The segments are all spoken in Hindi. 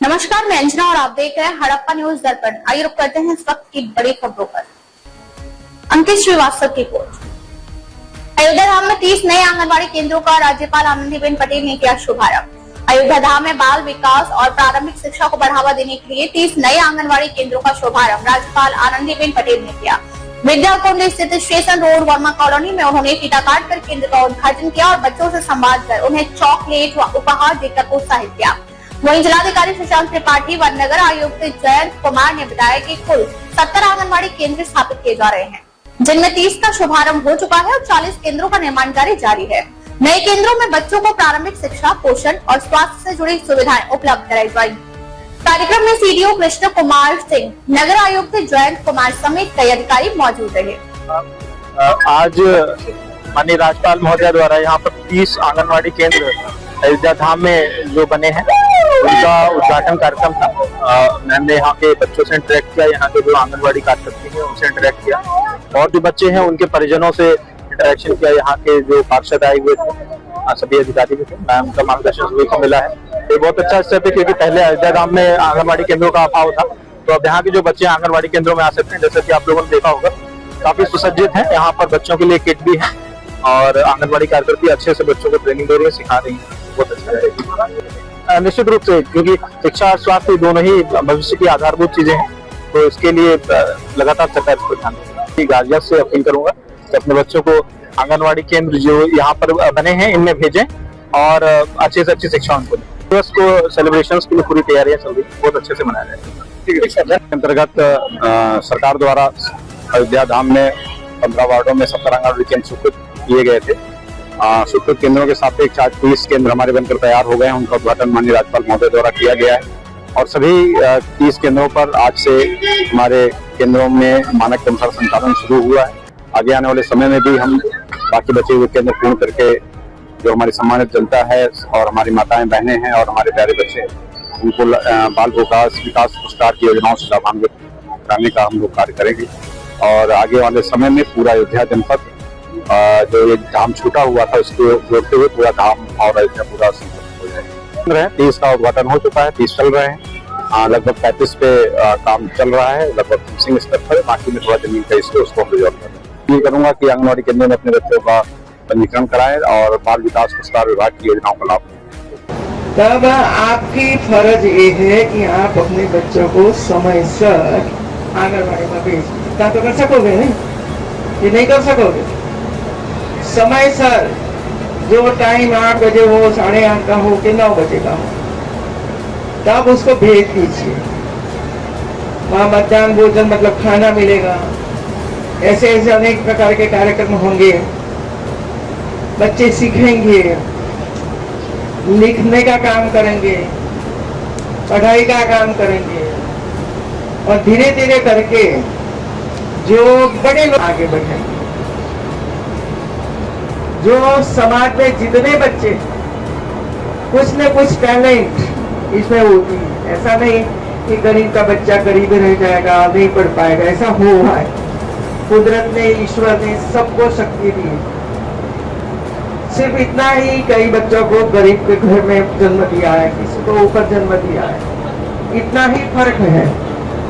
नमस्कार, मैं अंजना और आप देख रहे हैं हड़प्पा न्यूज दर्पण। आइए रुक करते हैं इस वक्त की बड़ी खबरों पर। अंकित श्रीवास्तव की रिपोर्ट। अयोध्या धाम में 30 नए आंगनबाड़ी केंद्रों का राज्यपाल आनंदीबेन पटेल ने किया शुभारंभ। अयोध्या धाम में बाल विकास और प्रारंभिक शिक्षा को बढ़ावा देने के लिए 30 नए आंगनबाड़ी केंद्रों का शुभारंभ राज्यपाल आनंदीबेन पटेल ने किया। विद्या कुंड स्थित स्टेशन रोड वर्मा कॉलोनी में उन्होंने फीता काट कर केंद्र का उद्घाटन किया और बच्चों से संवाद कर उन्हें चॉकलेट व उपहार देकर प्रोत्साहित किया। वहीं जिलाधिकारी शशांक त्रिपाठी व नगर आयुक्त जयंत कुमार ने बताया कि कुल 70 आंगनबाड़ी केंद्र स्थापित किए जा रहे हैं, जिनमें 30 का शुभारंभ हो चुका है और 40 केंद्रों का निर्माण कार्य जारी है। नए केंद्रों में बच्चों को प्रारंभिक शिक्षा, पोषण और स्वास्थ्य से जुड़ी सुविधाएं उपलब्ध कराई जाएंगी। कार्यक्रम में सीडीओ कृष्ण कुमार सिंह, नगर आयुक्त जयंत कुमार समेत कई अधिकारी मौजूद रहे। आज माननीय राज्यपाल महोदय द्वारा यहाँ पर 30 आंगनबाड़ी केंद्र अयोध्या धाम में जो बने हैं उनका उद्घाटन कार्यक्रम था। मैंने यहाँ के बच्चों से इंटरेक्ट किया, यहाँ के जो आंगनबाड़ी कार्यकर्ती हैं उनसे इंटरेक्ट किया और जो बच्चे हैं उनके परिजनों से इंटरेक्शन किया। यहाँ के जो पार्षद आए हुए थे, सभी अधिकारी भी थे, मैम का मार्गदर्शन सभी को मिला है। ये बहुत अच्छा स्टेप है क्योंकि पहले अयोध्या धाम में आंगनबाड़ी केंद्रों का अभाव था, तो अब यहाँ के जो बच्चे आंगनबाड़ी केंद्रों में आ सकते हैं। जैसे कि आप लोगों ने देखा होगा काफी सुसज्जित है, यहाँ पर बच्चों के लिए किट भी है और आंगनबाड़ी कार्यकर्ती अच्छे से बच्चों को ट्रेनिंग दे रही है, सिखा रही है। बहुत अच्छा है निश्चित रूप से, क्योंकि शिक्षा और स्वास्थ्य दोनों ही भविष्य की आधारभूत चीजें हैं, तो इसके लिए लगातार सरकार इसको ध्यान देगी। गार्जियन से अपील करूंगा कि अपने बच्चों को आंगनबाड़ी केंद्र जो यहाँ पर बने हैं इनमें भेजें और अच्छे से अच्छी शिक्षा उनको दें। दिवस को सेलिब्रेशंस के लिए पूरी तैयारियां चल रही है, बहुत अच्छे से मनाया जाएगा। अंतर्गत सरकार द्वारा अयोध्या धाम में 15 वार्डों में 70 आंगनबाड़ी केंद्र स्वीकृत किए गए थे। स्वीकृत केंद्रों के सापेक्ष 30 केंद्र हमारे बनकर तैयार हो गए हैं। उनका उद्घाटन माननीय राज्यपाल महोदय द्वारा किया गया है और सभी 30 केंद्रों पर आज से हमारे केंद्रों में मानक के अनुसार संचालन शुरू हुआ है। आगे आने वाले समय में भी हम बाकी बचे हुए केंद्र पूर्ण करके जो हमारी सम्मानित जनता है और हमारी माताएं बहनें हैं और हमारे प्यारे बच्चे, उनको बाल विकास पुरस्कार की योजनाओं से लाभान्वित कराने का हम लोग कार्य करेंगे और आगे वाले समय में पूरा अयोध्या जनपद जो ये धाम छूटा हुआ था उसको जोड़ते हुए पूरा धाम और अयोध्या पूरा संपन्न हो जाएगा। 30 का उद्घाटन हो चुका है, 30 चल रहे हैं, लगभग 35 पे काम चल रहा है, लगभग फिनिशिंग स्तर पर, बाकी में थोड़ा जमीन का इसलिए उसको हम रिजॉल्व करें। ये करूंगा कि आंगनबाड़ी केंद्र में अपने बच्चों का पंजीकरण कराएं और बाल विकास पुरस्कार विभाग की योजनाओं का लाभ लें। तब आपकी फर्ज ये है कि आप अपने बच्चों को समय से आंगनबाड़ी में भेजें। क्या तो कर सकोगे नहीं? ये नहीं कर सकोगे। समय सर जो टाइम 8 बजे हो, 8:30 का हो कि 9 बजे का हो, तब उसको भेज दीजिए। वहाँ मध्याह्न भोजन मतलब खाना मिलेगा, ऐसे ऐसे अनेक प्रकार के कार्यक्रम होंगे। बच्चे सीखेंगे, लिखने का काम करेंगे, पढ़ाई का काम करेंगे और धीरे धीरे करके जो बड़े लोग आगे बढ़ेंगे। जो समाज में जितने बच्चे कुछ न कुछ टैलेंट इसमें होती है, ऐसा नहीं कि गरीब का बच्चा गरीब रह जाएगा, नहीं पढ़ पाएगा, ऐसा हुआ है। कुदरत ने, ईश्वर ने सबको शक्ति दी। सिर्फ इतना ही कई बच्चों को गरीब के घर में जन्म दिया है, किसी को ऊपर जन्म दिया है, इतना ही फर्क है।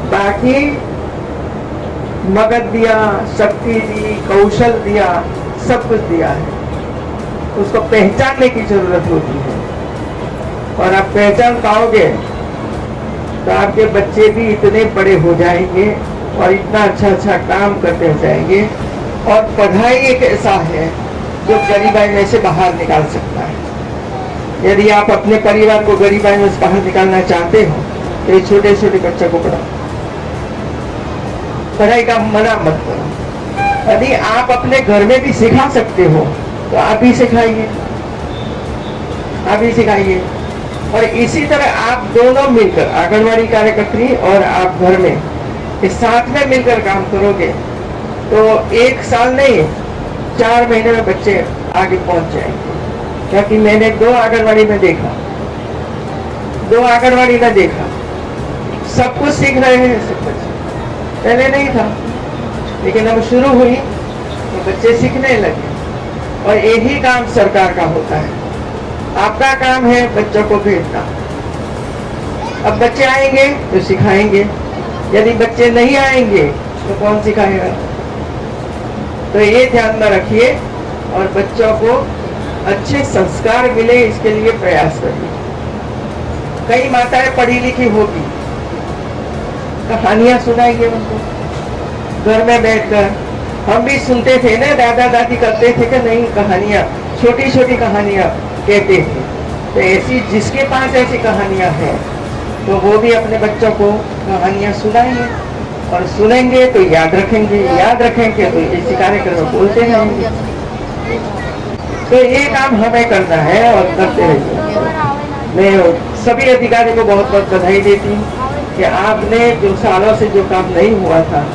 बाकी मगध दिया, शक्ति दी, कौशल दिया, सब कुछ दिया है। उसको पहचानने की जरूरत होती है और आप पहचान पाओगे तो आपके बच्चे भी इतने बड़े हो जाएंगे और इतना अच्छा अच्छा काम करते हो जाएंगे। और पढ़ाई एक ऐसा है जो गरीबाई में से बाहर निकाल सकता है। यदि आप अपने परिवार को गरीबाई में से बाहर निकालना चाहते हो तो ये छोटे छोटे बच्चों को पढ़ाओ, पढ़ाई का मना मत करो। यदि आप अपने घर में भी सिखा सकते हो तो आप ही सिखाइए, आप ही सिखाइए। और इसी तरह आप दोनों मिलकर, आंगनबाड़ी कार्यकर्ती और आप घर में इस साथ में मिलकर काम करोगे तो 1 साल नहीं 4 महीने में बच्चे आगे पहुंच जाएंगे। क्योंकि मैंने 2 आंगनबाड़ी में देखा, 2 आंगनबाड़ी में देखा, सब कुछ सीख रहे हैं सब बच्चे। पहले नहीं था, लेकिन अब शुरू हुई तो बच्चे सीखने लगे और यही काम सरकार का होता है। आपका काम है बच्चों को भेजना। अब बच्चे आएंगे तो सिखाएंगे, यदि बच्चे नहीं आएंगे तो कौन सिखाएगा? तो ये ध्यान में रखिए और बच्चों को अच्छे संस्कार मिले इसके लिए प्रयास करिए। कई माताएं पढ़ी लिखी होगी, कहानियां सुनाइए उनको घर में बैठकर। हम भी सुनते थे ना, दादा दादी करते थे कि नहीं, कहानियां, छोटी छोटी कहानियां कहते थे। तो ऐसी जिसके पास ऐसी कहानियां हैं तो वो भी अपने बच्चों को कहानियां सुनाएंगे और सुनेंगे तो याद रखेंगे, याद रखेंगे तो इसी कार्यक्रम में बोलते रहेंगे। तो ये काम हमें करना है और करते रहिए। मैं सभी अधिकारी को बहुत बहुत बधाई देती हूँ कि आपने जो सालों से जो काम नहीं हुआ था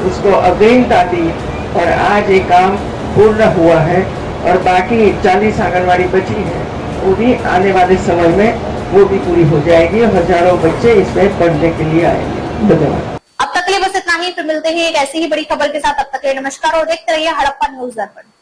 उसको अग्रिमता दी और आज ये काम पूर्ण हुआ है और बाकी 40 आंगनवाड़ी बची है, वो भी आने वाले समय में वो भी पूरी हो जाएगी। हजारों बच्चे इसमें पढ़ने के लिए आएंगे। धन्यवाद। अब तक के लिए बस इतना ही, फिर मिलते हैं एक ऐसी ही बड़ी खबर के साथ। अब तक के लिए नमस्कार और देखते रहिए हड़प्पा न्यूज दर्पण।